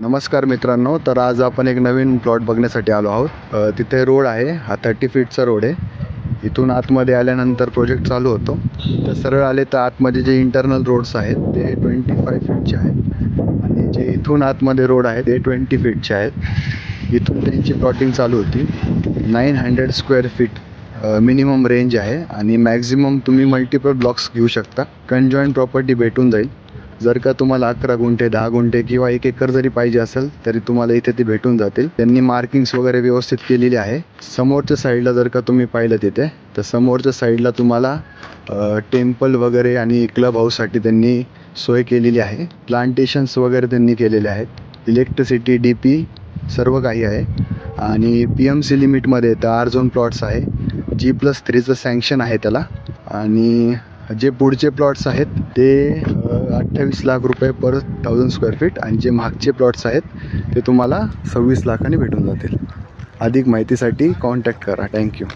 नमस्कार मित्रांनो, तर आज आपण एक नवीन प्लॉट बघण्यासाठी आलो आहोत. तिथे रोड आहे, हा 30 फीटचा रोड आहे. इथून आतमध्ये आल्यानंतर प्रोजेक्ट चालू होतो. तर सरळ आले तर आतमध्ये जे इंटरनल रोड्स आहेत ते 25 फीटचे आहेत आणि जे इथून आतमध्ये रोड आहे ते 20 फीटचे आहेत. इथून त्यांची प्लॉटिंग चालू होती. 900 स्क्वेअर फीट मिनिमम रेंज आहे आणि मॅक्झिमम तुम्ही मल्टिपल ब्लॉक्स घेऊ शकता. कंजॉईंट प्रॉपर्टी भेटून जाईल. जर का तुम्हाला 11 गुंठे 10 गुंठे किंवा 1 एकर जरी पाहिजे असेल तरी तुम्हाला इथे ते भेटून जातील. त्यांनी मार्किंग्स वगैरे व्यवस्थित केलेली आहे. समोरच्या साईडला जर का तुम्ही पाहिलं तिथे, तर समोरच्या साईडला तुम्हाला टेम्पल वगैरे आणि क्लब हाऊससाठी त्यांनी सोय केलेली आहे. प्लांटेशन्स वगैरे त्यांनी केलेले आहेत. इलेक्ट्रिसिटी, DP सर्व काही आहे आणि PMC लिमिटमध्ये तर R-झोन प्लॉट्स आहे. G+3चं सँक्शन आहे त्याला. आणि जे पुढचे प्लॉट्स आहेत ते 28 लाख रुपये पर 1000 स्क्वेअर फीट आणि जे मागचे प्लॉट्स आहेत ते तुम्हाला 26 लाखांनी भेटून जातील. अधिक माहितीसाठी कॉन्टॅक्ट करा. थँक्यू.